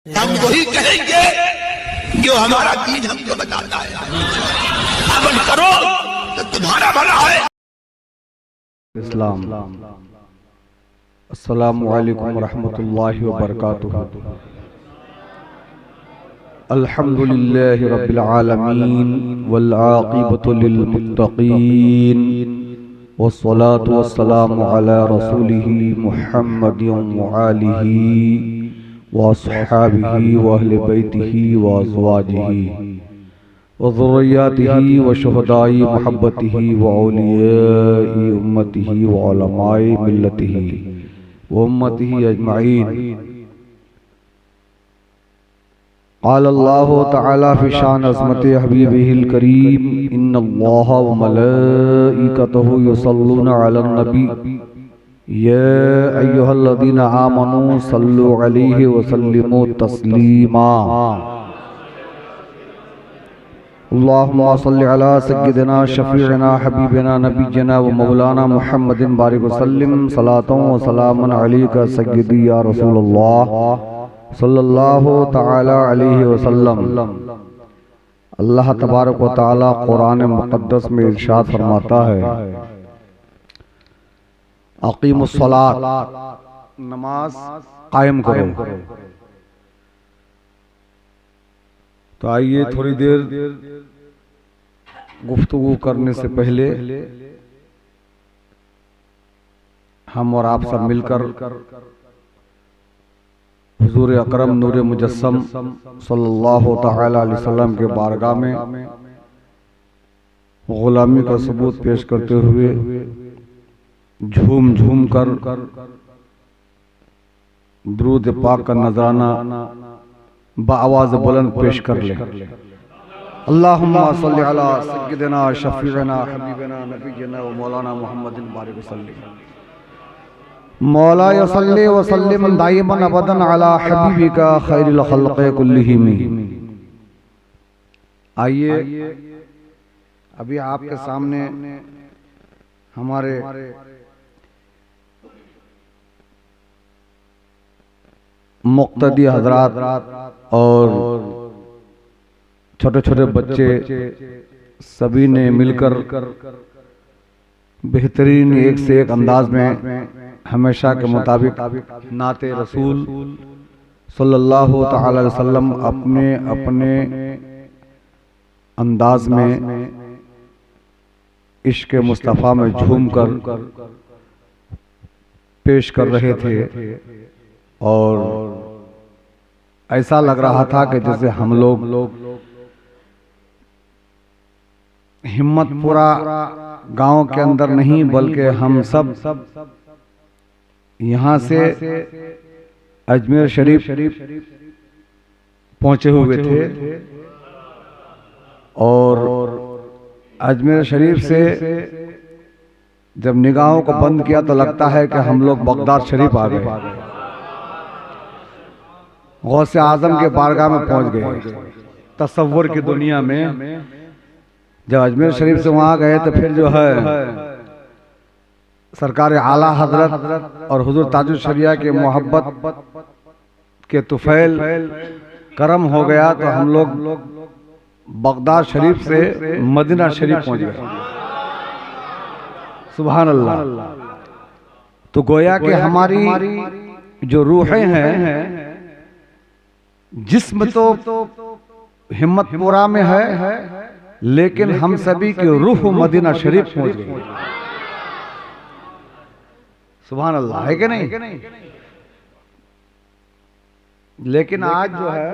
हम वही कहेंगे जो हमारा दीन हमको बताता है। अमल करो तो तुम्हारा भला है। इस्लाम। अस्सलामु अलैकुम रहमतुल्लाहि व बरकातुहू। अल्हम्दुलिल्लाहि रब्बिल आलमीन वल आक़िबतु लिल मुत्तक़ीन वस्सलातु वस्सलामु अला रसूलिही मुहम्मदिन व आलिही व अस्हाबिही व अहले बैतिही व अज़वाजिही व ज़ुर्रिय्यातिही व शुहदाई मुहब्बतिही व औलियाई उम्मतिही व उलमाए मिल्लतिही व उम्मतिही अजमाइन। क़ाल अल्लाहु तआला फ़ी शान अज़मति हबीबिहिल करीम इन्नल्लाह व मलाइकतहु युसल्लूना अलन नबी या अय्युहल्लज़ीना आमनू सल्लु अलैहि व सल्लिमू तस्लीमा। अल्लाहुम्मा सल्लि अला सय्यिदिना शफीअना हबीबिना नबीना व मौलाना मुहम्मदिन बारिक वसल्लिम सलातन व सलामन अलैका सय्यदी या रसूलल्लाह सल्लल्लाहु तआला अलैहि वसल्लम। अल्लाह तबारक व तआला कुरान मुक़द्दस में इरशाद फरमाता है, अक़ीमुस्सलात, नमाज कायम करो। तो आइए थोड़ी देर गुफ्तगू करने से पहले हम और आप सब मिलकर हुजूर अकरम नूर मुजस्सम सल्लल्लाहु तआला अलैहि वसल्लम के बारगाह में गुलामी का सबूत पेश करते हुए झूम झूम कर दुरूद पाक का नजराना बाआवाज़ बुलंद पेश कर ले। अल्लाहुम्मा सल्लि अला सय्यिदिना शफीअना हबीबिना नबीना व मौलाना मुहम्मदिन बारिक वसल्लिम। मौला सल्लि व सल्लिम दाइमन अबदन अला हबीबिका खैरिल खल्क़ि कुल्लिहिम। आइए अभी आपके सामने हमारे मुक़्तदी हजरात और छोटे छोटे बच्चे सभी ने मिलकर बेहतरीन एक से एक अंदाज में हमेशा के मुताबिक नाते रसूल सल्लल्लाहु तआला अलैहि वसल्लम अपने अपने अंदाज में इश्क़ मुस्तफ़ा में झूम कर पेश कर रहे थे और ऐसा लग रहा था कि जैसे हम लोग हिम्मतपुरा गांव के अंदर नहीं बल्कि हम सब यहाँ से अजमेर शरीफ पहुंचे हुए थे और अजमेर शरीफ से जब निगाहों को बंद किया तो लगता है कि हम लोग बगदाद शरीफ आ गए, गौसे आजम के बारगाह में पहुंच गए। तसव्वुर की दुनिया में जब अजमेर शरीफ से वहां गए तो फिर जो है सरकार आला हजरत और हुजूर ताजुल शरिया के मोहब्बत के तुफैल करम हो गया तो हम लोग बगदाद शरीफ से मदीना शरीफ पहुंच गए। सुभान अल्लाह। तो गोया कि हमारी जो रूहें हैं, जिस्म तो हिम्मतपुरा में है लेकिन हम सभी की रूह मदीना शरीफ पहुंच गई। सुभान अल्लाह, है कि नहीं? लेकिन आज जो है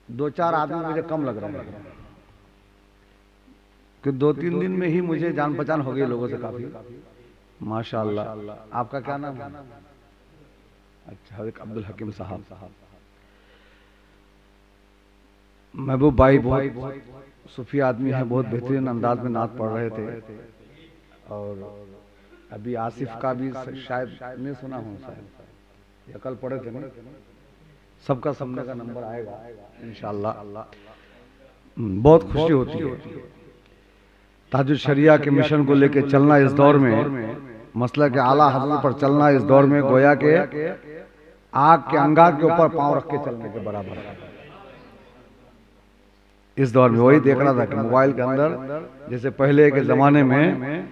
दो चार आदमी मुझे कम लग रहा है कि 2-3 दिन में ही मुझे जान पहचान हो गई लोगों से काफी। माशाअल्लाह। आपका क्या नाम है? अच्छा, अब्दुल हकीम साहब। महबूब भाई बहुत सूफी आदमी है, बहुत बेहतरीन अंदाज में नात पढ़ रहे थे और अभी आसिफ का भी शायद नहीं सुना हूँ, शायद या कल पढ़े थे ना। सबका सुनने का नंबर आएगा इंशाअल्लाह। बहुत खुशी होती है ताजुल शरिया के मिशन को लेकर चलना इस दौर में, मसला के आला हजरत पर चलना इस दौर में। गोया के आग के अंगार के ऊपर पांव रख के चलने के बराबर है। इस दौर में वही देख रहा था कि मोबाइल के अंदर जैसे पहले के जमाने में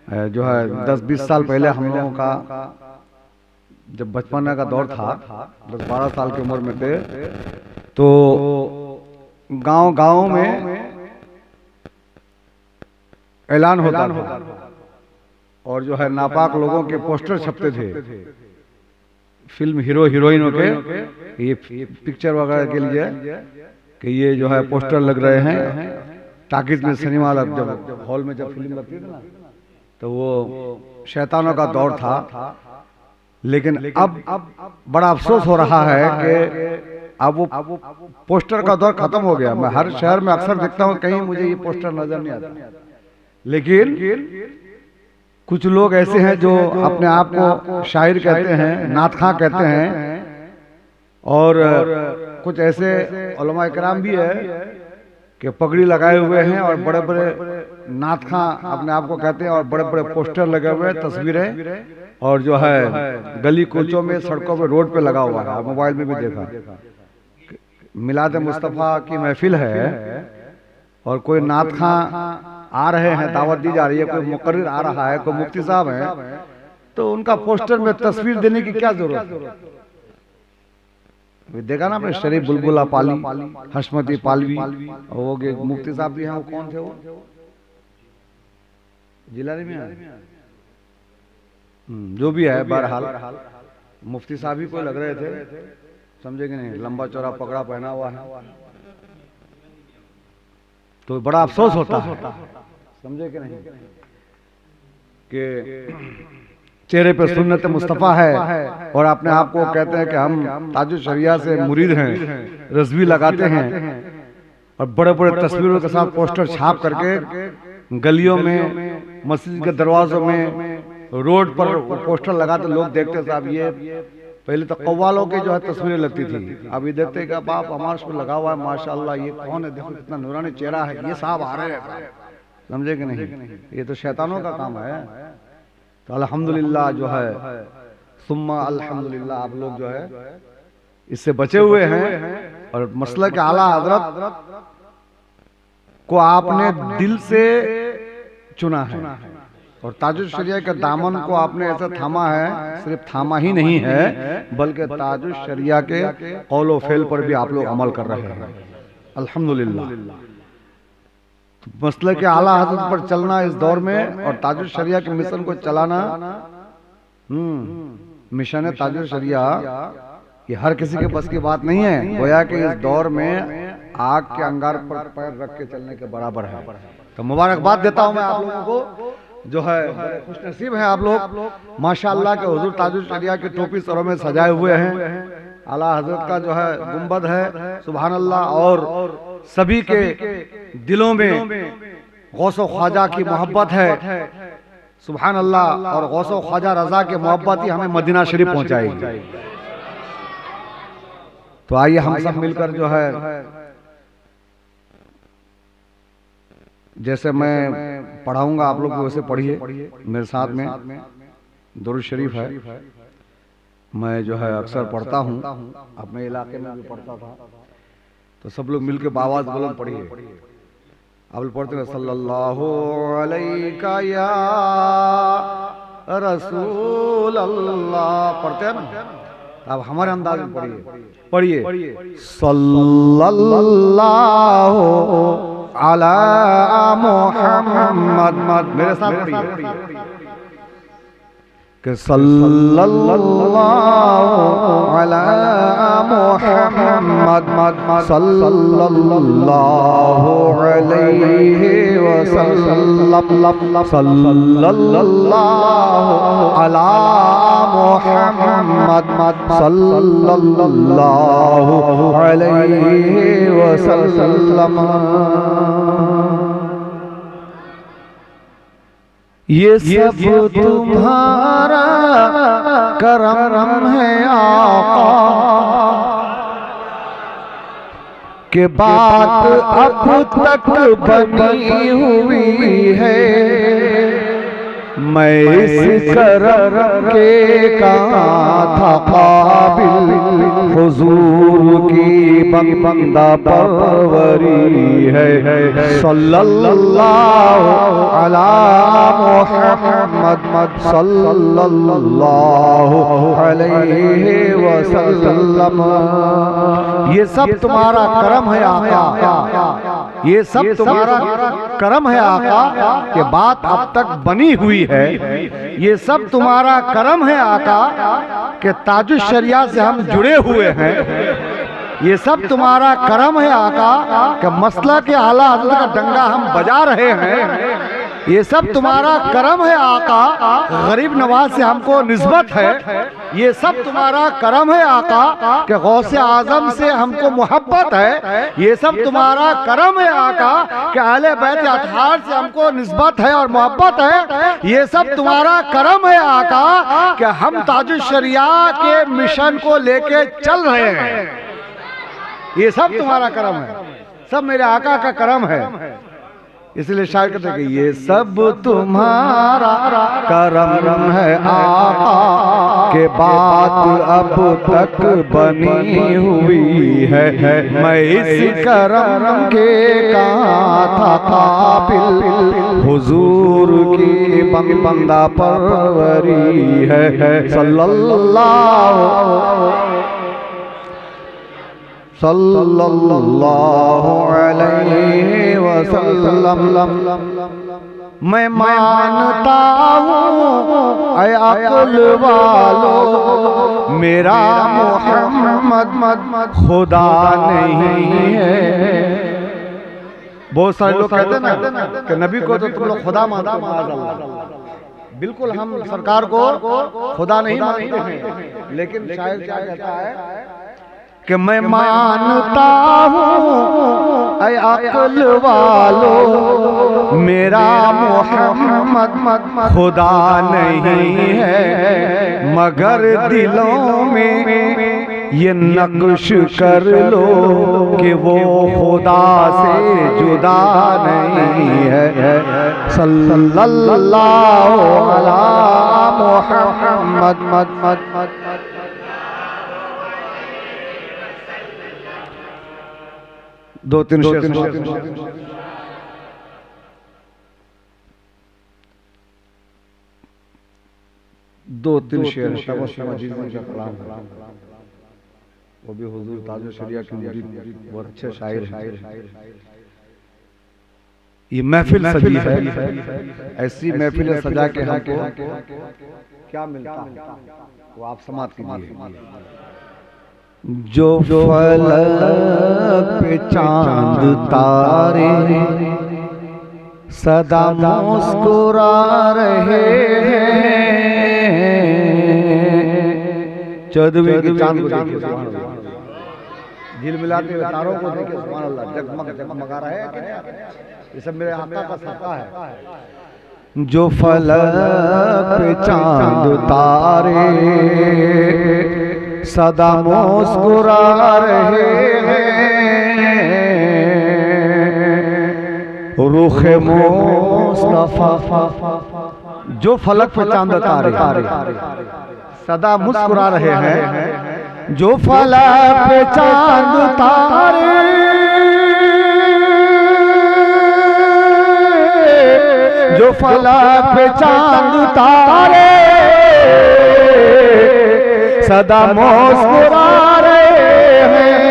जो है 10-20 साल पहले हम लोगों का जब बचपन का दौर था, 10-12 साल की उम्र में थे, तो गांव में ऐलान होता था और जो है नापाक लोगों के पोस्टर छपते थे फिल्म हीरो हीरोइनों के, ये पिक्चर वगैरह के लिए कि ये जो है पोस्टर लग रहे हैं टाकीज में, सिनेमा जब हॉल में जब फिल्म लगती थी ना, तो वो शैतानों का दौर था। लेकिन अब बड़ा अफसोस हो रहा है कि अब वो पोस्टर का दौर खत्म हो गया। मैं हर शहर में अक्सर देखता हूँ, कहीं मुझे ये पोस्टर नजर नहीं आता। लेकिन कुछ लोग ऐसे हैं जो अपने आप को शायर कहते हैं, नातखा कहते हैं, और कुछ ऐसे उलमा इकराम भी है कि पगड़ी लगाए हुए हैं और बड़े बड़े नातखा अपने आप को कहते हैं, और बड़े बड़े पोस्टर लगे हुए हैं, तस्वीरें, और जो है गली कूचों में, सड़कों पे, रोड पे लगा हुआ है। मोबाइल में भी देखा, मिलाद मुस्तफ़ा की महफिल है और कोई नातखा आ रहे हैं, दावत दी जा रही है, कोई मुकर्रिर आ रहा है, कोई मुफ्ती साहब है, तो उनका पोस्टर में तस्वीर देने की क्या जरूरत है? देखा ना, शरीफ बुलबुला पाली, हशमती पालवी, और वो मुफ्ती साहब भी हैं, वो कौन थे? वो जिलानी में है, जो भी है, बहरहाल मुफ्ती साहब ही कोई लग रहे थे, समझे कि नहीं? लंबा चौड़ा पगड़ा पहना हुआ है, तो बड़ा अफसोस होता है, समझे कि नहीं, कि चेहरे पे सुन्नत मुस्तफ़ा है और अपने आप को कहते हैं कि हम ताजुल शरिया से मुरीद हैं, रज़वी लगाते हैं, और बड़े बड़े तस्वीरों के साथ पोस्टर छाप करके गलियों में, मस्जिद के दरवाजों में, रोड पर पोस्टर लगाते, लोग देखते साहब ये पहले तो कव्वालों की जो है तस्वीरें लगती थी, अभी देखते कि बाप हमारे को लगा हुआ है, माशाअल्लाह ये कौन है, देखो कितना नूरानी चेहरा है, ये साहब आ रहे हैं, समझे कि नहीं? ये तो शैतानों का काम है। तो अल्हम्दुलिल्लाह जो है, सुम्मा अल्हम्दुलिल्लाह, आप लोग जो है इससे बचे हुए हैं, और मसला के आला हजरत को आपने दिल से चुना है, और ताजुल शरिया के दामन को आपने ऐसा थामा है, सिर्फ थामा ही नहीं है बल्कि ताजुल शरिया के कौलो फेल पर भी आप लोग अमल कर रहे हैं, अल्हम्दुलिल्लाह। मसले के आला हजरत पर चलना इस दौर में, और ताजुल शरिया के मिशन को चलाना, मिशन है ताजुल शरिया, ये हर किसी के बस की बात नहीं है। गोया कि इस दौर में आग के अंगार पर पैर रख के चलने के बराबर है। तो मुबारकबाद देता हूं मैं आप लोगों को, जो है खुशनसीब हैं आप लोग, माशाअल्लाह के हुजूर ताजुल शरिया की टोपी सरों में सजाए हुए हैं, आला हजरत का जो है गुंबद है, सुभान अल्लाह, और सभी के दिलों में गौसो ख्वाजा की मोहब्बत है, सुभान अल्लाह, और गौसो ख्वाजा रजा की मोहब्बत ही हमें मदीना शरीफ पहुंचाएगी। तो आइए हम सब मिलकर जो है, जैसे मैं पढ़ाऊंगा आप लोग वैसे पढ़िए मेरे साथ में। दुरूद शरीफ है, मैं जो है अक्सर पढ़ता हूँ, अपने इलाके में भी पढ़ता था, तो सब लोग मिलकर बावाज बुलंद पढ़िए। अब पढ़ते हैं, सल्लल्लाहु अलैका या रसूल अल्लाह, पढ़ते हैं ना, अब हमारे अंदाज में पढ़िए, सल्लल्लाहु अला मुहम्मद, मेरे साथ पढ़िए कि सल्लल्लाहु अला मुहम्मद सल्लल्लाहु अलैहि वसल्लम, सल्लल्लाहु अला मुहम्मद सल्लल्लाहु अलैहि वसल्लम। ये सब तुम्हारा करम है आका, के बात अब तक बनी हुई है, मैं इस करम के कहाँ था काबिल, हुजूर की बंदा परवरी है। सल्लल्लाहु अला मुहम्मद सल्लल्लाहु अलैहि वसल्लम। ये सब तुम्हारा करम है आका, ये सब तुम्हारा करम है आका कि बात अब तक बनी हुई है। ये सब तुम्हारा करम है आका कि ताजुश शरिया से हम जुड़े हुए हैं। ये सब तुम्हारा करम है आका कि मसला के आला हज़रत का डंगा हम बजा रहे हैं। ये सब तुम्हारा करम है आका, गरीब नवाज से हमको निस्बत है। ये सब तुम्हारा करम है आका कि गौसे आजम से हमको मोहब्बत है। ये सब तुम्हारा करम है आका कि अहले बैत अतहार से हमको निस्बत है और मोहब्बत है। ये सब तुम्हारा करम है आका कि हम ताजुश शरिया के मिशन को लेके चल रहे हैं। ये सब तुम्हारा करम है, सब मेरे आका का करम है। इसलिए शायर कहते हैं कि ये सब तुम्हारा करम है आका के बात अब तक बनी हुई है। मैं इस करम के कहाँ था काबिल, हुजूर की बंदा परवरी है। सल्लल्लाहु अलैहि वसल्लम। मैं मानता हूँ ऐ अक़ल वालों, मेरा मोहम्मद खुदा नहीं है। बहुत सारे लोग कहते हैं ना कि नबी को तो तुम लोग खुदा मानते हो। बिल्कुल हम सरकार को खुदा नहीं मानते हैं, लेकिन शायद क्या कहता है कि मैं मानता हूँ ऐ अक़ल वालों, मेरा मोहम्मद खुदा नहीं है, मगर दिलों में ये नक्श कर लो कि वो खुदा से जुदा नहीं है। सल्लल्लाहु अला मुहम्मद। दो तीन शेर वो भी हुजूर ताजुश शरिया के मुरीद बहुत अच्छे शायर हैं। ये महफिल सजी है, ऐसी महफिल सजा के हमको क्या मिलता है वो आप समाप्त कीजिए। जो फलक पे चांद तारे सदा मुस्कुरा रहे हैं। चौदहवीं के चांद को देखिए, सुभान अल्लाह, झिल मिलाते हुए तारों को देखिए, सुभान अल्लाह, जगमग जगमगा रहे हैं। ये सब मेरे आका का सदका है। जो फलक पे चांद तारे सदा मुस्कुरा रहे हैं, रुखे मुस्तफा। जो फलक पे चांद तारे सदा मुस्कुरा रहे हैं, जो फलक पे चांद तारे जो फलक पे चांद तारे सदा मुस्कुरा रहे हैं,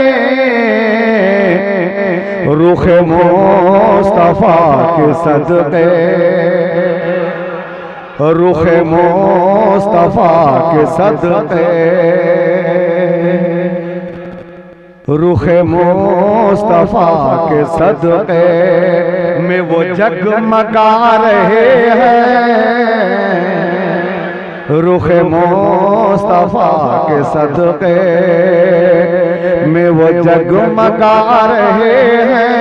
रुख मुस्तफा के सदके, रुख मुस्तफा के सदके, रुख मुस्तफा के सदके में वो जगमगा रहे हैं, रुख मुस्तफा के सदके में वो जगमगा रहे हैं,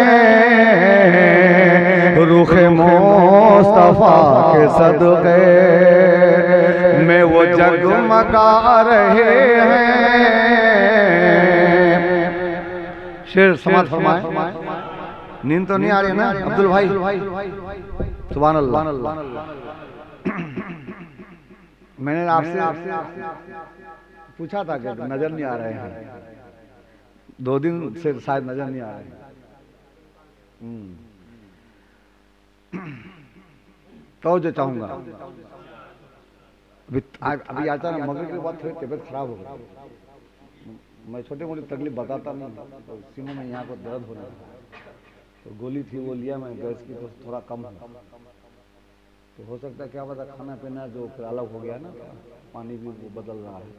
रुख मुस्तफा के सदके में वो जगमगा रहे हैं। शेर समाज फरमाए। नींद तो नहीं आ रही ना अब्दुल भाई? सुभान अल्लाह। मैंने आपसे पूछा था कि नजर नहीं आ रहे हैं, 2 दिन से शायद नजर नहीं आ रहे हैं। तो जो चाहूंगा अभी आता ना, मगर की बात थोड़ी तबीयत खराब हो गई। मैं छोटे मोटी तकलीफ बताता नहीं, तो सीने में यहाँ पर दर्द हो रहा है, तो गोली थी वो लिया मैं गैस की, तो थोड़ा कम है। तो हो सकता है क्या पता खाना पीना जो अलग हो गया ना, पानी भी वो बदल रहा है।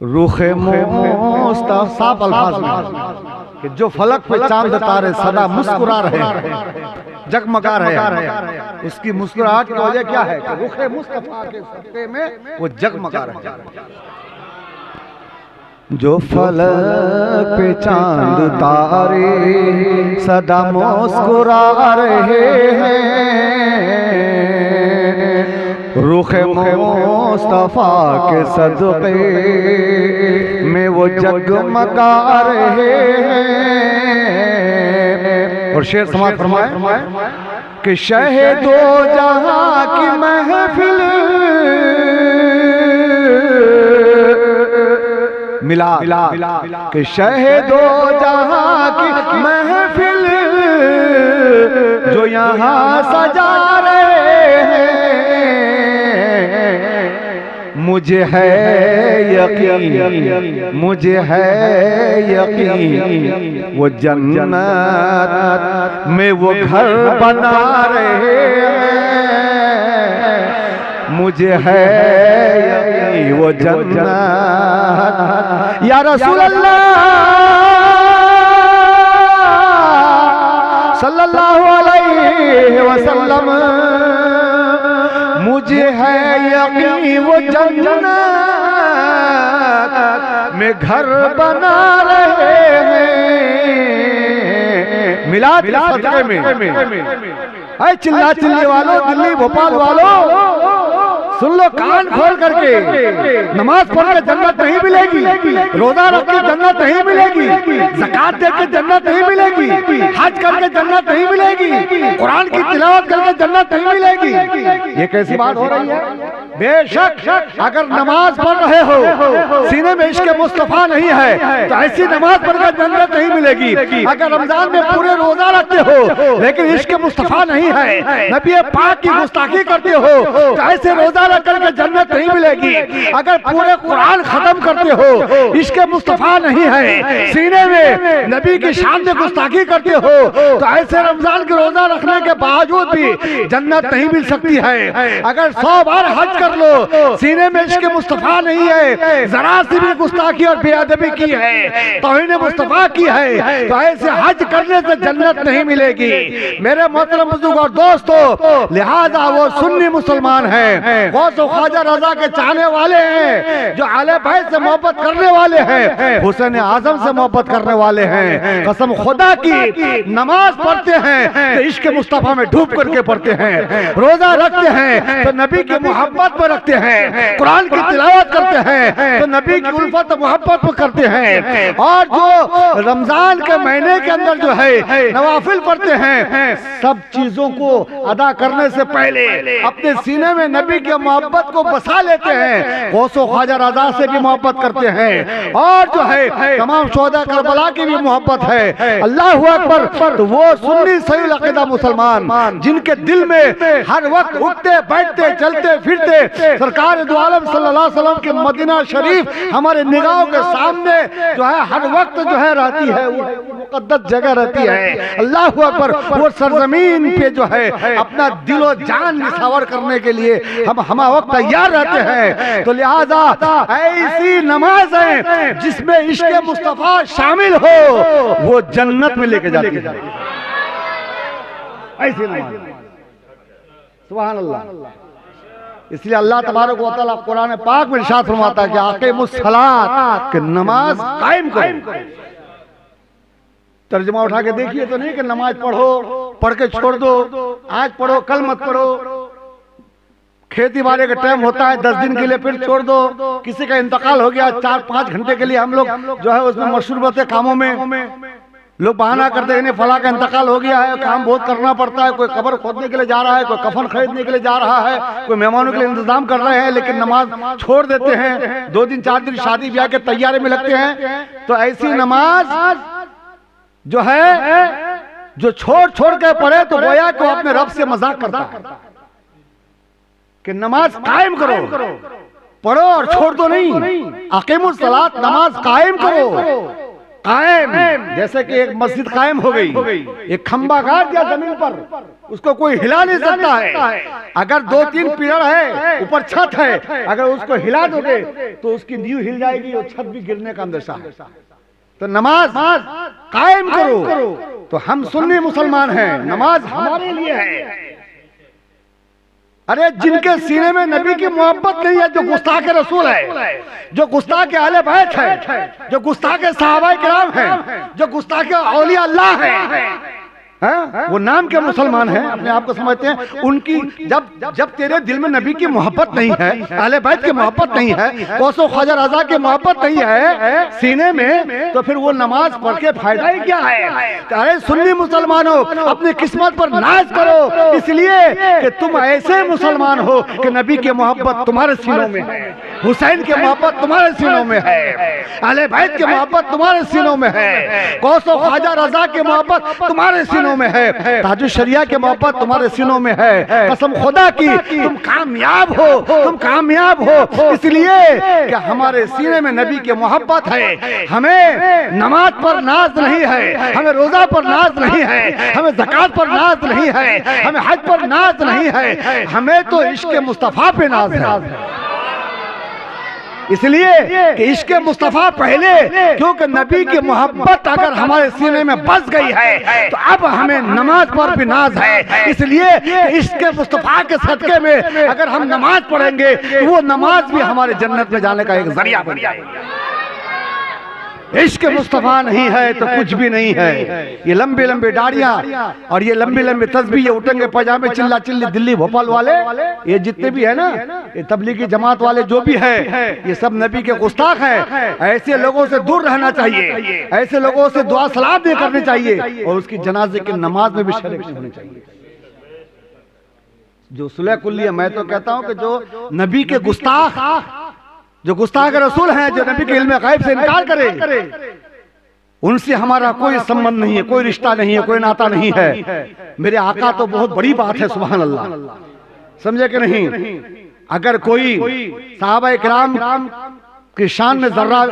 रुखे मुस्तफा साफ अल्फाज में कि जो फलक पे चांद तारे सदा मुस्कुरा रहे हैं, जगमगा रहे हैं, उसकी मुस्कुराहट की वजह क्या है कि रुखे मुस्तफा के सत्ते में वो जगमगा रहे हैं। जो फलक पे चांद तारे सदा मुस्कुरा रहे हैं, रुख मुस्तफा के सदक़े में वो जगमगा रहे हैं। और शेर समाज फरमाए कि शहीदो जहां की महफिल मिला कि शहीदो जहां की महफिल जो यहाँ सजा रहे हैं, मुझे है यकीन, मुझे है यकीन वो जन्नत में वो घर बना रहे हैं, मुझे है यकीन वो जन्नत। या रसूल अल्लाह सल्लल्लाहु अलैहि वसल्लम, मुझे है यकीन वो जन्नत में घर बना रहे हैं। मिलाद के सदक़े में ऐ चिल्ला चिल्ले वालों, दिल्ली भोपाल वालों, सुन लो कान खोल करके, नमाज पढ़ के जन्नत नहीं मिलेगी, रोजा रख के जन्नत नहीं मिलेगी, ज़कात दे के जन्नत नहीं मिलेगी, हज करके जन्नत नहीं मिलेगी, कुरान की तिलावत करके जन्नत नहीं मिलेगी। ये कैसी बात हो रही है? बेशक अगर नमाज पढ़ रहे हो, सीने में इश्क़ मुस्तफा नहीं है, तो ऐसी नमाज पढ़कर जन्नत नहीं मिलेगी। अगर रमजान में पूरे रोजा रखते हो लेकिन इश्क़ मुस्तफा नहीं है, नबी पाक की गुस्ताखी करते हो, तो ऐसे रोजा रख करके जन्नत नहीं मिलेगी। अगर पूरे कुरान खत्म करते हो, इश्क़ मुस्तफा नहीं है, सीने में नबी की शान में गुस्ताखी करते हो, तो ऐसे रमजान के रोजा रखने के बावजूद भी जन्नत नहीं मिल सकती है। अगर 100 बार हज कर लो, सीने में इश्क़ मुस्तफा नहीं है, जरा सी भी गुस्ताखी और बेअदबी की है, तौहीन मुस्तफा की है, तो ऐसे हज करने से जन्नत नहीं मिलेगी। मेरे मोहतरम बुजुर्ग और दोस्तों, लिहाजा वो सुन्नी मुसलमान हैं, गौस ख्वाजा रजा के चाहने वाले हैं, जो आले बैत से मोहब्बत करने वाले हैं, हुसैन आजम से मोहब्बत करने वाले हैं। कसम खुदा की, नमाज पढ़ते हैं तो इश्क़ मुस्तफा में डूब करके पढ़ते हैं, रोजा रखते हैं तो नबी की मोहब्बत में रखते हैं, कुरान की तिलावत करते हैं तो नबी की उल्फत मोहब्बत में करते हैं। और जो रमजान के महीने के अंदर जो है नवाफिल पढ़ते हैं, सब चीजों को अदा करने से पहले अपने सीने में नबी की मोहब्बत को बसा लेते हैं, गौसो ख्वाजा रज़ा से भी मोहब्बत करते हैं, और जो है तमाम शोहदा करबला की भी मोहब्बत है। अल्लाह अकबर। तो वो सुन्नी सही अक़ीदा मुसलमान जिनके दिल में हर वक्त उठते बैठते चलते फिरते सरकार दो आलम सल्लल्लाहु अलैहि वसल्लम के मदीना शरीफ हमारे निगाहों के सामने जो है हर वक्त जो है रहती है, वो मुक़द्दस जगह रहती है। अल्लाह अकबर। वो सरजमीन पे जो है अपना दिलो जान निछावर करने के लिए हम वक्त तैयार रहते हैं। तो लिहाजा ऐसी नमाज है जिसमें इश्क़ मुस्तफा शामिल हो, वो जन्नत में लेके जाती है। ऐसी नमाज, सुभान अल्लाह। इसलिए अल्लाह तबारक व तआला कुरान पाक में इरशाद फरमाता है कि आक़िमुस्सलात, कि नमाज कायम करो। तर्जुमा उठा के देखिए तो नहीं कि नमाज पढ़ो, पढ़ के छोड़ दो, आज पढ़ो कल मत पढ़ो, खेती बाड़ी का टाइम होता है 10 दिन के लिए फिर छोड़ दो, किसी का इंतकाल हो गया 4-5 घंटे के लिए हम लोग जो है उसमें मशरूबत कामों में लोग बहाना करते हैं फला का इंतकाल हो गया है, काम बहुत करना पड़ता है, कोई कब्र खोदने के लिए जा रहा है, कोई कफन खरीदने के लिए जा रहा है, कोई मेहमानों के लिए इंतजाम कर रहे हैं, लेकिन नमाज छोड़ देते हैं, 2 दिन 4 दिन शादी ब्याह के तैयारी में लगते हैं। तो ऐसी नमाज जो है जो छोड़ छोड़ के पढ़े तो गोया को अपने रब से मजाक करता है कि नमाज कायम करो, पढ़ो और छोड़ दो नहीं। अकीमुस सलात, नमाज कायम करो। कायम जैसे कि एक मस्जिद कायम हो गई, एक खंबा गाड़ दिया जमीन पर, उसको कोई हिला नहीं सकता है। अगर 2-3 पिलर है, ऊपर छत है, अगर उसको हिला दोगे तो उसकी नींव हिल जाएगी और छत भी गिरने का अंदेशा है। तो नमाज कायम करो। तो हम सुन्नी मुसलमान हैं, नमाज हमारे लिए है। अरे जिनके सीने में नबी की मोहब्बत नहीं है, जो गुस्ताख रसूल है, जो गुस्ताख अहले बैत है, जो गुस्ताख सहाबा किराम है, जो गुस्ताख औलिया अल्लाह है, वो नाम के मुसलमान हैं, अपने आप को समझते हैं। उनकी जब तेरे दिल में नबी की मोहब्बत नहीं है, अहले बैत की मोहब्बत नहीं है, गौसो ख्वाजा रज़ा की मोहब्बत नहीं है सीने में, तो फिर वो नमाज पढ़ के फायदा ही क्या है। अरे सुन्नी मुसलमानों, अपनी किस्मत पर नाज करो, इसलिए कि तुम ऐसे मुसलमान हो कि नबी की मोहब्बत तुम्हारे सीनों में है, हुसैन की मोहब्बत तुम्हारे सीनों में है, अहले बैत की मोहब्बत तुम्हारे सीनों में है, गौसो ख्वाजा रज़ा की मोहब्बत तुम्हारे सीनों में है, ताजुश शरिया की मोहब्बत तुम्हारे सीनों में है। कसम खुदा की तुम कामयाब हो, तुम कामयाब हो, इसलिए कि हमारे सीने में नबी की मोहब्बत है। हमें नमाज पर नाज नहीं है, हमें रोजा पर नाज नहीं है, हमें ज़कात पर नाज नहीं है, हमें हज पर नाज नहीं है, हमें तो इश्क़ मुस्तफ़ा पे नाज है। इसलिए कि इश्क़ मुस्तफ़ा पहले, क्योंकि नबी की मोहब्बत अगर हमारे सीने में बस गई है तो अब हमें नमाज पर भी नाज है। इसलिए इश्क़ मुस्तफ़ा के सदक़े में अगर हम नमाज पढ़ेंगे तो वो नमाज भी हमारे जन्नत में जाने का एक जरिया बन जाएगा। इश्क़ मुस्तफ़ा नहीं है तो कुछ भी नहीं है। ये लंबी लंबी दाढ़ियां और ये लंबी लंबी तस्बीह, ये उठेंगे पजामे, चिल्ला चिल्ली दिल्ली भोपाल वाले, ये जितने भी है ना, ये तबलीगी जमात वाले जो भी है, ये सब नबी के गुस्ताख हैं। ऐसे लोगों से दूर रहना चाहिए, ऐसे लोगों से दुआ सलाम नहीं करनी चाहिए, और उसकी जनाजे की नमाज में भी शरीक नहीं होनी चाहिए। जो सुलह कुल्ली, मैं तो कहता हूँ कि जो नबी के गुस्ताख, जो गुस्ताख रसूल हैं, जो नबी के इल्म गैब से इनकार करे, उनसे हमारा कोई संबंध नहीं है, कोई रिश्ता नहीं है, कोई नाता नहीं है। मेरे आका तो बहुत बड़ी बात है, सुभान अल्लाह, समझे कि नहीं। अगर कोई सहाबा किराम की शान में जर्रा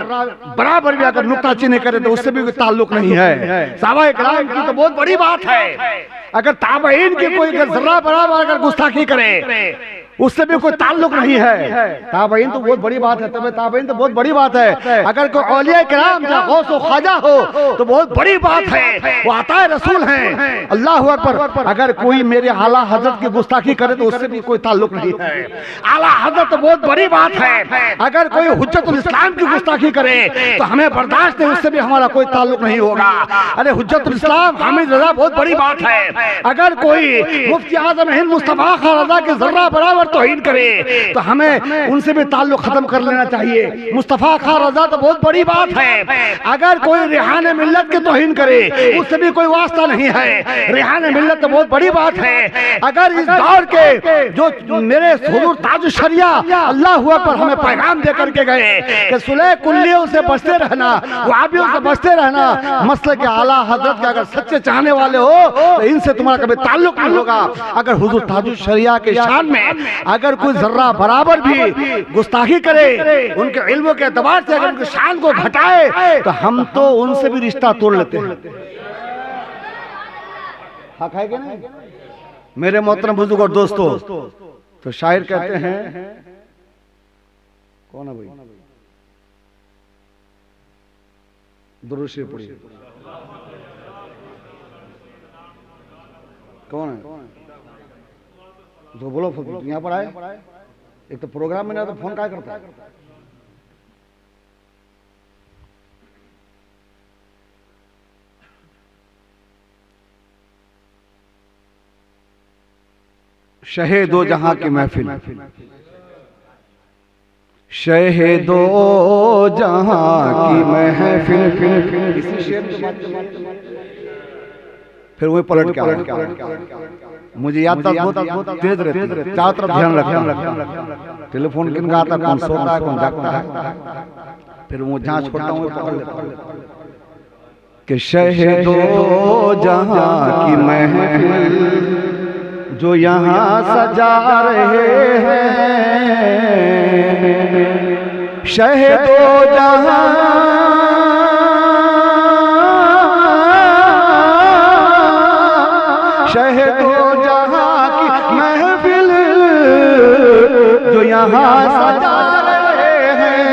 बराबर भी अगर नुक्ताचीनी करे तो उससे भी कोई ताल्लुक नहीं है। सहाबा किराम की तो बहुत बड़ी बात है। अगर ताबईन की कोई जर्रा बराबर अगर गुस्ताखी करे उससे भी कोई ताल्लुक नहीं है। ताबईन तो बहुत बड़ी बात है, तबे ताबईन तो बहुत बड़ी बात है। अगर कोई औलिया किराम या गौस व ख्वाजा हो तो बहुत बड़ी बात है, वो अताए रसूल हैं। अल्लाह अकबर। अगर कोई मेरे आला हजरत की गुस्ताखी करे तो उससे भी कोई ताल्लुक नहीं है। आला हजरत तो बहुत बड़ी बात है। अगर कोई हुज्जतुल इस्लाम की गुस्ताखी करे तो हमें बर्दाश्त है, उससे भी हमारा कोई ताल्लुक नहीं होगा। अरे हुज्जतुल इस्लाम हामिद रजा बहुत बड़ी बात है। अगर कोई मुफ्ती आजम हिंद मुस्तफा खान रजा के जर्रा बराबर तौहीन करे तो हमें उनसे भी ताल्लुक खत्म कर लेना चाहिए। मुस्तफा खान रजा तो बहुत बड़ी बात है। अगर कोई रिहान मिल्लत के तौहीन करे उससे भी कोई वास्ता नहीं है। रिहान मिल्लत तो बहुत बड़ी बात है। अगर इस दौर के जो मेरे हुजूर ताजुश शरिया अल्लाह पर हमें पैगाम दे करके गए कि सुलह कुल्लियों से बचते रहना, वहाबियों से बचते रहना, मसले के आला हजरत के अगर सच्चे चाहने वाले हो तो इनसे तुम्हारा कभी ताल्लुक नहीं होगा। अगर हुजूर ताजुश शरिया के शान में अगर कोई जर्रा बराबर भी गुस्ताखी करे, उनके इल्म के एतबार से अगर उनकी शान को घटाए तो हम तो उनसे भी रिश्ता तोड़ लेते हैं। हक है कि नहीं मेरे मोहतरम बुजुर्ग और दोस्तों। तो शायर कहते हैं, कौन है भाई, दुरूद शरीफ पढ़िए। कौन है जो बोलो यहाँ पर आए। एक तो प्रोग्राम में ना तो फोन क्या करता है। शहे दो जहां की महफिल, शहीदो जहां की महफिल। इसी शेर के बाद फिर वही पलट के मुझे याद था बहुत तेज रहती, चारों तरफ ध्यान रखना। टेलीफोन किन का आता, कौन सोता है कौन जागता है, फिर वो जहाँ छोड़ता हूँ पकड़ लेता हूँ कि शहीदो जहां की महफिल जो यहाँ सजा रहे हैं, शहीदो जहां शहीदो जहां की महफिल जो यहाँ सजा रहे हैं,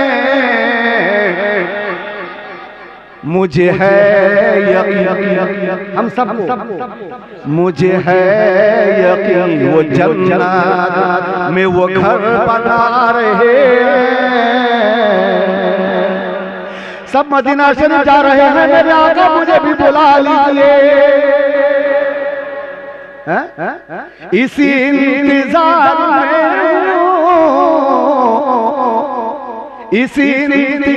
मुझे है यकीन हम सबको, मुझे है यकीन वो जन्नत में वो घर बना रहे हैं। सब मदीना शरीफ जा रहे हैं, मेरे आका मुझे भी बुला लीजिए। इसी इंतजार में, इसी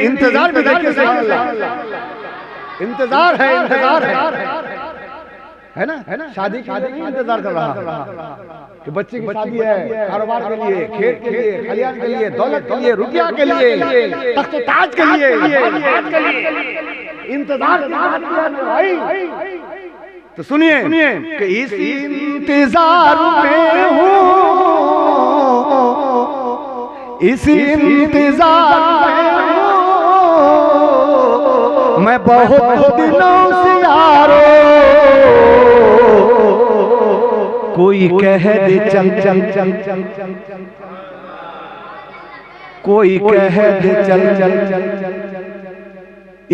इंतजार में देखिए, इंतजार है है ना, शादी का इंतजार कर रहा कि बच्चे की शादी है, कारोबार के लिए, खेत के लिए, खलियान के लिए, दौलत के लिए, रुपया के लिए, तख्त ताज के लिए इंतजार भाई। तो सुनिए कि इस इंतजार में हूँ, इस इंतजार में हूँ मैं बहुत दिनों से यारो। कोई कह दे चल चल चल चल चल, कोई कह दे चल चल चल चल,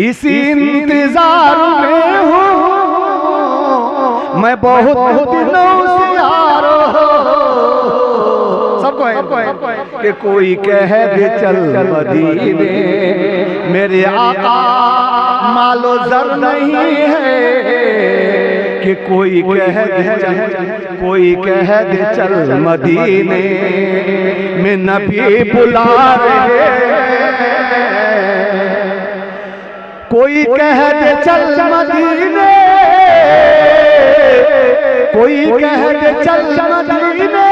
इसी इंतजार में हूँ मैं बहुत दिनों से यारो। सबको है कि कोई कह दे चल मदीने, मेरे आका मालो जर नहीं है कि कोई कह दे चल, कोई कह दे चल मदीने में नबी बुला रहे। कोई कह दे चल मदीने, कोई कह दे चल मदीने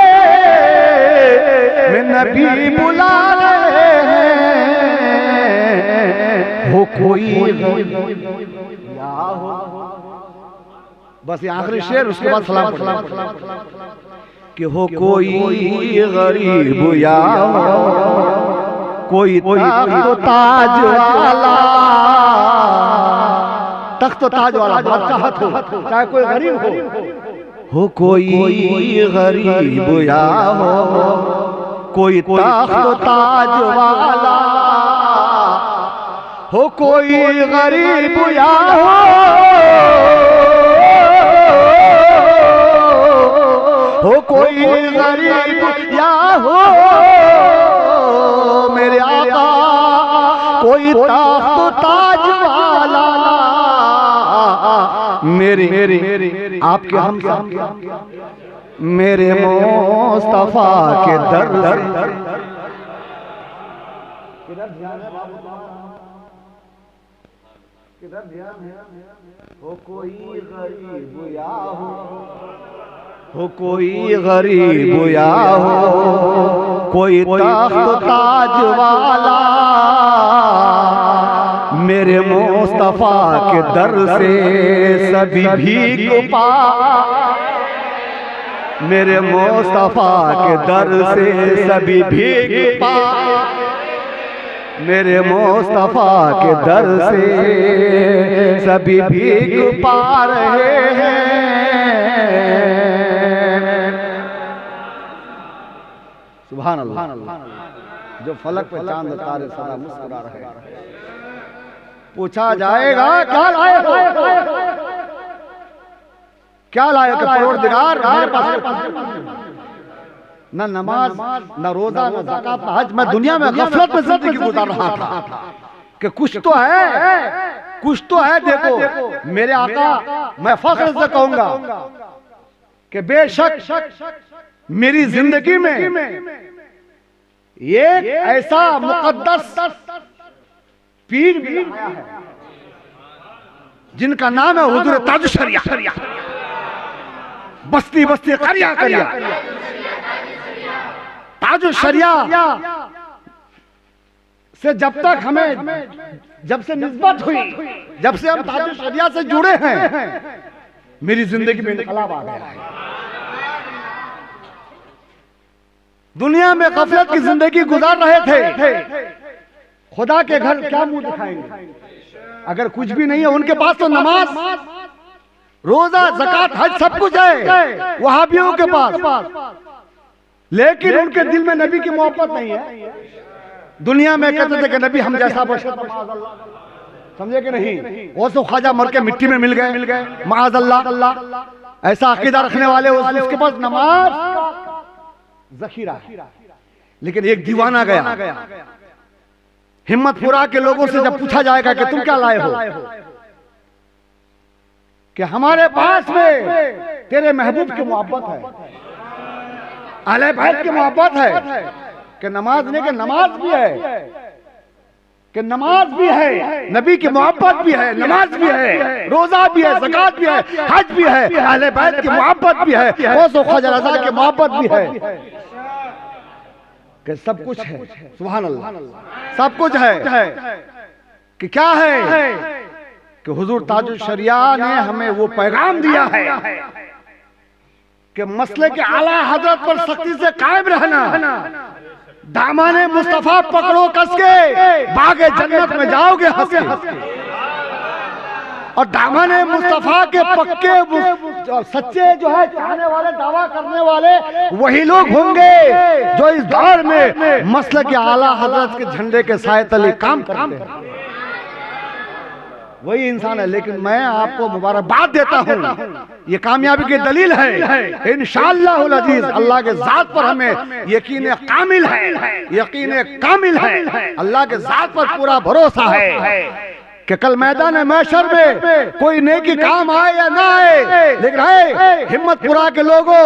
में नबी बुला रहे हैं। हो कोई या हो, बस ये आखिरी शेर, उसके बाद सलाम कि हो कोई गरीब या कोई तख्त ताज वाला, तख्त ताज वाला बादशाहत हो, चाहे कोई गरीब हो कोई गरीब या हो कोई तख्त ताज वाला, हो कोई गरीब या हो कोई गरीब या हो मेरे आका, कोई तख्त ताज वाला मेरे आपके हम मेरे मुस्तफा के दर किधर ध्यान है। हो कोई गरीब या हो कोई गरीब या हो कोई तख्त ताज वाला, मेरे मुस्तफा के दर से सभी भीख पा, मेरे मुस्तफा के दर से सभी भीख पा, मेरे मुस्तफा के दर से सभी भीख पा रहे हैं। सुभान अल्लाह। जो फलक पे चांद तारे सदा मुस्कुरा रहे हैं। पूछा जाएगा क्या लाए हो, क्या लाए कि परवरदिगार मेरे पास न नमाज न रोजा न ज़कात न हज, मैं दुनिया में गफलत में जिंदगी गुजार रहा था कि कुछ तो है, कुछ तो है। देखो मेरे आका, मैं फख्र से कहूंगा कि बेशक मेरी जिंदगी में ये ऐसा मुकद्दस पीर भी आया है जिनका नाम है हुजूर ताज शरिया। बस्ती बस्ती करिया करिया ताज शरिया से जब तक हमें, जब से निस्बत हुई, जब से हम ताज शरिया से जुड़े हैं, मेरी जिंदगी में इनकलाब आ गया है। दुनिया में गफलत की जिंदगी गुजार रहे थे, खुदा के घर क्या मुंह दिखाएंगे अगर कुछ भी नहीं है। उनके पास तो नमाज, रोजा, ज़कात, हज सब कुछ है वहाबियों के पास, लेकिन उनके दिल में नबी की मोहब्बत नहीं है। दुनिया में कहते थे कि नबी हम जैसा बशर, समझे कि नहीं। वो तो ख्वाजा मर के मिट्टी में मिल गए, माअज़ल्लाह। ऐसा अकीदा रखने वाले उसके पास नमाज जखीरा है। लेकिन एक दीवाना गया, हिम्मतपुरा के लोगों से जब पूछा जाएगा कि तुम क्या लाए हो, कि हमारे पास में तेरे महबूब की मोहब्बत है, अहले बैत की मोहब्बत है, कि नमाज नहीं, कि नमाज भी है, कि नमाज भी है, नबी की मोहब्बत भी है, नमाज भी है, रोजा भी है, ज़कात भी है, हज भी है, अहले बैत की मोहब्बत भी है, गौस ख्वाजा रज़ा की मोहब्बत भी है, कि सब कुछ है। सुभान अल्लाह, सब कुछ है। कि क्या है कि हुजूर ताजुल शरिया ने हमें वो पैगाम दिया है कि मसले के आला हजरत पर सख्ती से कायम रहना, दामने मुस्तफा पकड़ो कस के, बागे जन्नत में जाओगे हंस के। और दामने मुस्तफा के पक्के सच्चे जो है चाहने वाले, दावा करने वाले वही लोग होंगे जो इस दौर में मसले के आला हजरत के झंडे के साए तले काम करते हैं, वही इंसान है। लेकिन मैं आपको मुबारकबाद देता हूँ, ये कामयाबी की दलील है इंशाअल्लाहुल अजीज। अल्लाह के जात पर हमें यकीन कामिल है, यकीन कामिल है, अल्लाह के जात पर पूरा भरोसा है कि कल मैदान महशर में कोई नेकी काम आए या ना आए, लेकिन है हिम्मतपुरा के लोगों,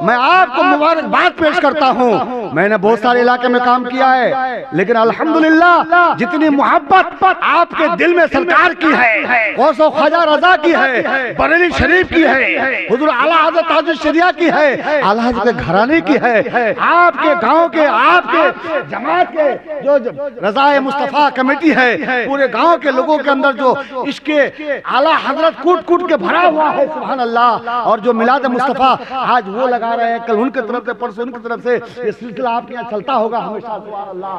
मैं आपको मुबारकबाद पेश करता हूँ। मैंने बहुत सारे इलाके में काम किया है, लेकिन अल्हम्दुलिल्लाह जितनी मोहब्बत आपके दिल में सरकार की है, गौस ख्वाजा रज़ा की है, बरेली शरीफ की है, हुजूर आला हज़रत ताजुल शरिया की है, आला हज़रत घराने की है, आपके गांव के, आपके जमात के जो रज़ाए मुस्तफ़ा कमेटी है, पूरे गांव के लोगों के अंदर जो इसके आला हजरत कूट कूट के भरा हुआ है, सुभान अल्लाह। और जो मिलाद मुस्तफा आज वो लगा रहे हैं, कल उनकी तरफ से, परसों उनकी तरफ से, ये सिलसिला आपके यहाँ चलता होगा हमेशा, सुभान अल्लाह।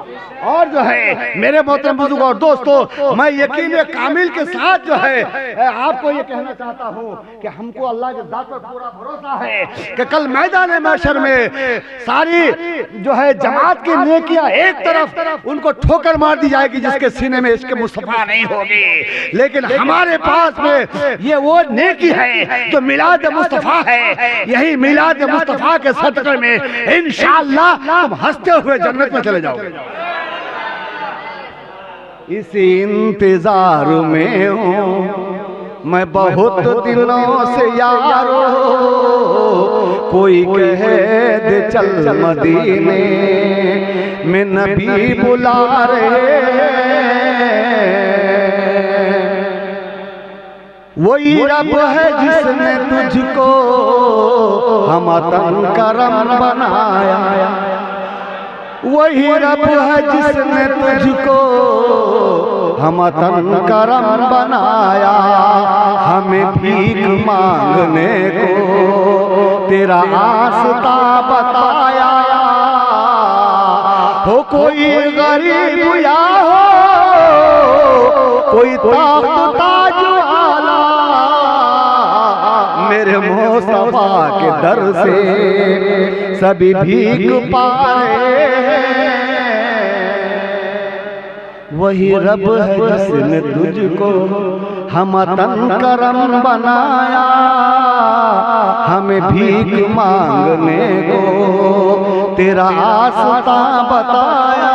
और जो है मेरे मोहतरम बुजुर्ग और दोस्तों, मैं यकीन कामिल के साथ जो है आपको ये कहना चाहता हूँ कि हमको अल्लाह के जात पर पूरा भरोसा है कि कल मैदान महशर में सारी जो है जमात की नेकियां एक तरफ उनको ठोकर मार दी जाएगी जिसके सीने में इसके मुस्तफा नहीं होगी, लेकिन हमारे पास में ये वो नेकी है जो मिलाद मुस्तफा है। यही मिलाद मुस्तफा के सदक़े में इंशाअल्लाह तुम हंसते हुए जन्नत में चले जाओगे। इसी इंतजार में हूँ मैं बहुत दिनों से यारो, कोई कह दे चल मदीने में नबी बुला रहे। वही रब है जिसने तुझको हमतन करम बनाया, वही रब है जिसने तुझको हमतन करम बनाया। हमें भीख मांगने को तेरा आस्ता बताया, हो कोई गरीब या हो कोई ताकत ताज वाला, मेरे मुस्तफा के दर से सभी भीख पाए। वही रब है जिसने तुझको हमतन करम बनाया, हमें भीख मांगने को तेरा आस्ता बताया।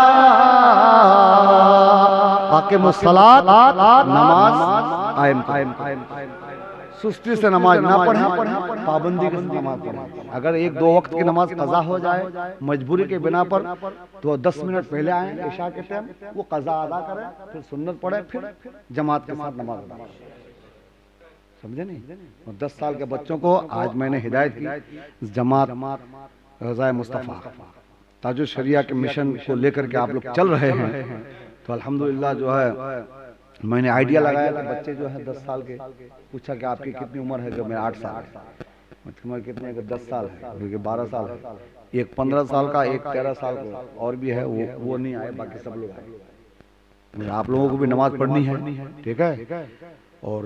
आके मुसलात नमाज आयम सुस्ती से नमाज ना पढ़ें, पाबंदी के साथ नमाज पढ़ें। अगर 1-2 वक्त की नमाज कज़ा हो जाए मजबूरी के बिना पर, तो 10 मिनट पहले आए इशा के टाइम, वो कज़ा अदा करें, फिर सुन्नत पढ़े, फिर जमात के साथ नमाज अदा करें। समझे नहीं? और 10 साल के बच्चों को आज मैंने हिदायत की, जमात रज़ाए मुस्तफ़ा ताजुल शरिया के मिशन को लेकर के आप लोग चल रहे हैं, तो अल्हम्दुलिल्लाह जो है मैंने आइडिया लगाया कि बच्चे जो है 10 साल के, पूछा कि आपकी कितनी उम्र है, जो मैं 8 साल है। तुम्हारी कितनी है? 10 साल है, क्योंकि 12 साल है, एक 15 साल का, एक 13 साल का और भी है, वो नहीं आए, बाकी सब लोग आए। आप लोगों को भी नमाज पढ़नी है, ठीक है, और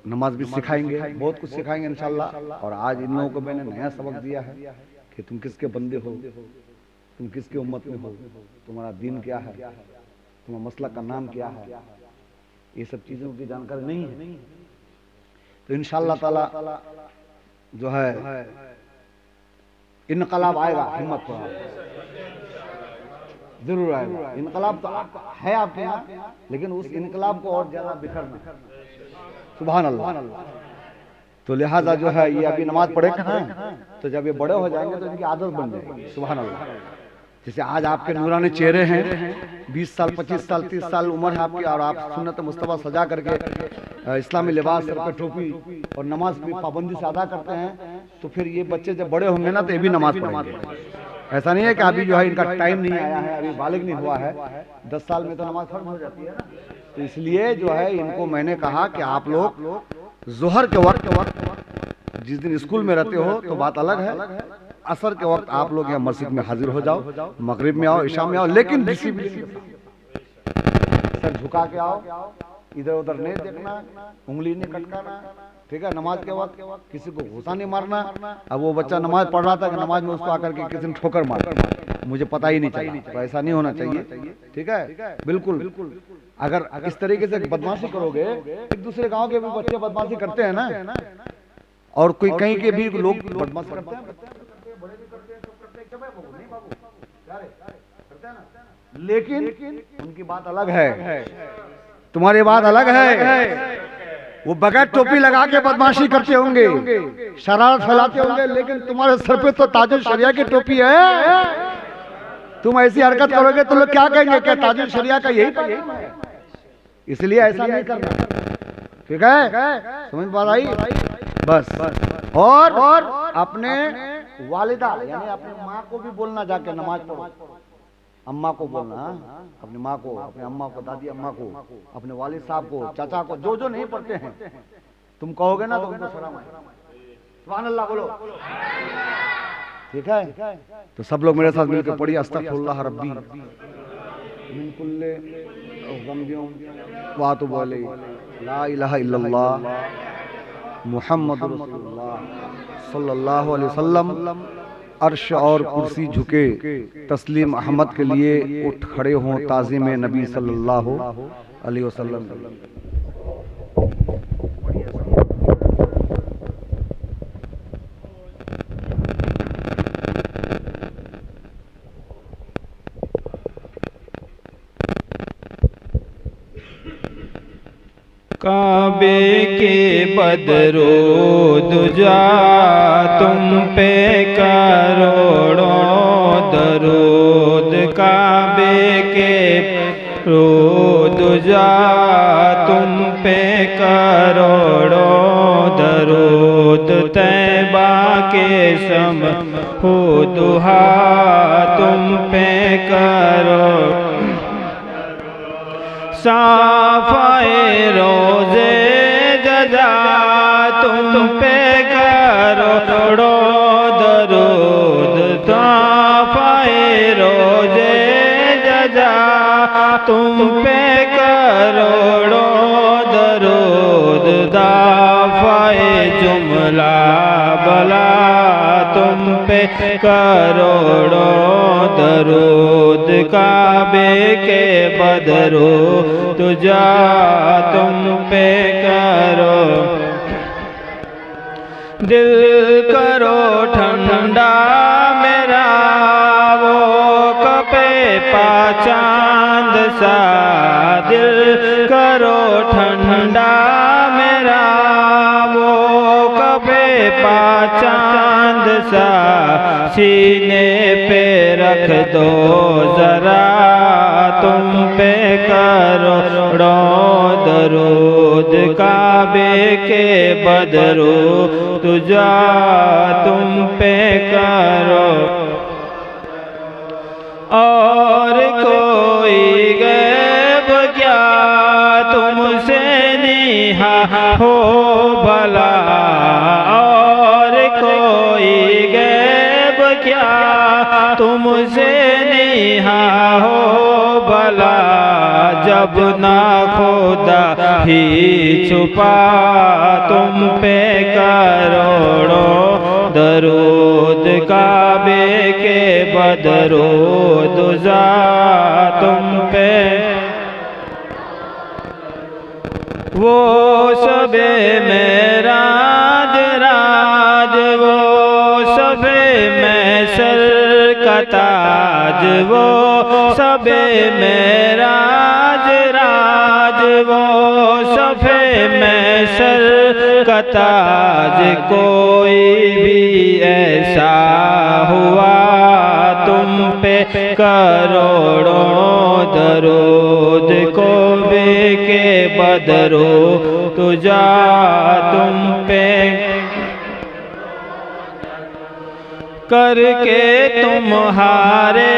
नमाज भी सिखाएंगे, बहुत कुछ सिखाएंगे इंशाल्लाह। और आज इन लोगों को मैंने नया सबक दिया है कि तुम किसके बंदे हो, तुम किसके उम्मत में हो, तुम्हारा दीन क्या है, तुम्हारा मसलक का नाम क्या है, ये सब चीजों की जानकारी नहीं है। तो इंशाअल्लाह ताला जो है इनकलाब आएगा, हिम्मत करो, जरूर आएगा इनकलाब। तो है आपके यहाँ, लेकिन उस इनकलाब को और ज्यादा बिखरना। सुभान अल्लाह। तो लिहाजा जो है ये अभी नमाज पढ़े कहाँ, तो जब ये बड़े हो जाएंगे तो इनकी आदत बन जाएगी। सुभान अल्लाह। जैसे आज आपके नूरानी चेहरे हैं, 20 साल 25 साल 30 साल उम्र है आपकी, और आप सुन्नत मुस्तफा सजा करके इस्लामी लिबास, सर पे टोपी और नमाज भी पाबंदी से अदा करते हैं, तो फिर ये बच्चे जब बड़े होंगे ना तो ये भी नमाज पढ़ेंगे। ऐसा नहीं है कि अभी जो है इनका टाइम नहीं आया है, अभी बालिग नहीं हुआ है, 10 साल में तो नमाज फर्ज हो जाती है ना। तो इसलिए जो है इनको मैंने कहा कि आप लोग जोहर के वक्त जिस दिन स्कूल में रहते हो तो बात अलग है, असर के वक्त आप लोग यहाँ मस्जिद में हाजिर हो जाओ, मगरिब में आओ, इशा में आओ, लेकिन डिसिप्लिन, सर झुका के आओ, इधर उधर नहीं देखना, उंगली नहीं कटकाना, ठीक है। नमाज के वक्त किसी को घुसा नहीं मारना। अब वो बच्चा नमाज पढ़ रहा था कि नमाज में उसको आकर के किसी ने ठोकर मार, मुझे पता ही नहीं चला, तो ऐसा नहीं होना चाहिए, ठीक है। बिल्कुल अगर इस तरीके से बदमाशी करोगे, एक दूसरे गांव के भी बच्चे बदमाशी करते हैं ना, और कोई कहीं के भी लोग बदमाशी करते हैं, लेकिन उनकी बात अलग है, तुम्हारी बात अलग है। वो बगैर टोपी लगा के बदमाशी करते होंगे, शरारत फैलाते होंगे, लेकिन तुम्हारे सर पे तो ताजुल शरिया की टोपी है। तुम ऐसी हरकत करोगे तो लोग क्या कहेंगे कि ताजुल शरिया का यही है। इसलिए ऐसा नहीं करना, ठीक है। समझ बात आई? बस। और अपने वालिदा यानी अपने माँ को भी बोलना, जाके नमाज पढ़ो, अम्मा को बोलना, अपनी माँ को, अपने अम्मा को, दादी अम्मा को, अपने वालिद साहब को, चाचा को, जो नहीं पढ़ते हैं, तुम कहोगे ना तो उनको सलाम है। सुभान अल्लाह बोलो, ठीक है। तो सब लोग मेरे साथ मिलकर पढ़िए, अस्तगफिरुल्लाह रब्बी मिन कुल्ले ज़ंबियों व अतूबु अलैहि, ला इलाहा इल्लल्लाह मुहम्मदुर रसूलुल्लाह सल्लल्लाहु अलैहि वसल्लम। अर्श और कुर्सी झुके, तस्लीम अहमद के लिए उठ खड़े हों, ताज़ीम नबी सल्लल्लाहु अलैहि वसल्लम। काबे के बदरूदुजा तुम पे करोड़ों दरूद, काबे के रोदुजा तुम पे करोड़ों दरूद, तैबा के शम हो दुहा तुम पे करो, साफ़ाए रोज़े जजा तुम पे करोड़ों दरूद, साफ़ाए रोज़े जजा तुम पे करोड़ों दरूद, दाफ़ाए जुमला बला तुम पे करोड़ों दरूद, काबे के बदरो तुझा तुम पे करो, दिल करो ठंडा मेरा वो कपे पा चांद सा, दिल करो ठंडा मेरा वो चांद सा सीने पे रख दो जरा, तुम पे करोड़ों दरूद काबे के बदरू तुझा तुम पे करो। और कोई गैब क्या तुमसे निहा हो भला, और कोई गैब क्या तुमसे निहा हो भला, जब ना खुदा ही छुपा तुम पे करोड़ों दरूद काबे के बदरू दुजा तुम पे। वो सबे मेराज राज, वो सबे मैसर का ताज, वो सबे मेराज राज, वो सबे मैसर का ताज। कोई भी ऐसा हुआ तुम पे करोड़ों दरूद काबे के बदरू तुझा तुम पे। करके तुम्हारे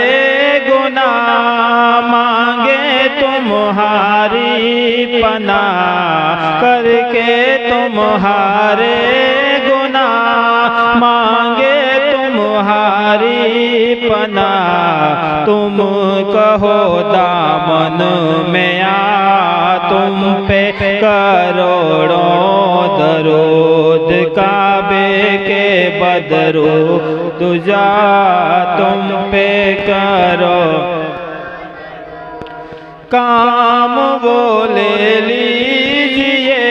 गुनाह मांगे तुम्हारी पनाह, करके तुम्हारे गुनाह मांगे तुम्हारी पनाह। तुम कहो दामन में आ तुम पे करोड़ों दरूद काबे के बदरू तुझा तुम पे करो। काम वो ले लीजिए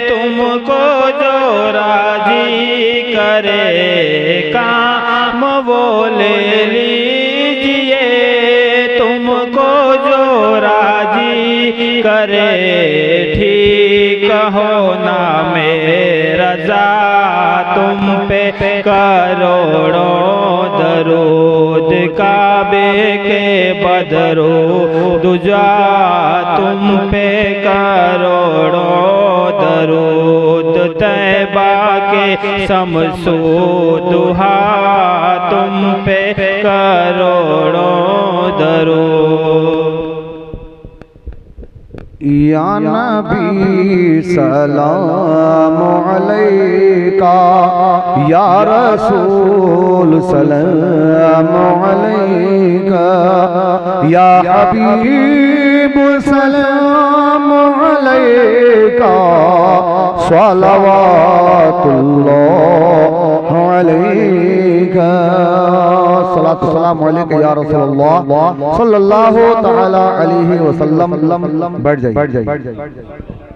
तुमको जो राजी करे, काम वो ले लीजिए तुमको जो राजी करे। ठीक हो ना मेरा रज़ा तुम पे करोड़ों दरूद काबे के बदरो दुजा तुम पे करोड़ों दरूद तैबा के समसू दुहा तुम पे करोड़ों दरूद। या नबी सलाम अलैका, या रसूल सलाम अलैका, या हबीब सलाम अलैका, सलवातुल्लाह अलैका। सलातु सलाम अलैका या रसूलल्लाह सल्लल्लाहु तआला अलैहि वसल्लम। बैठ जाइए।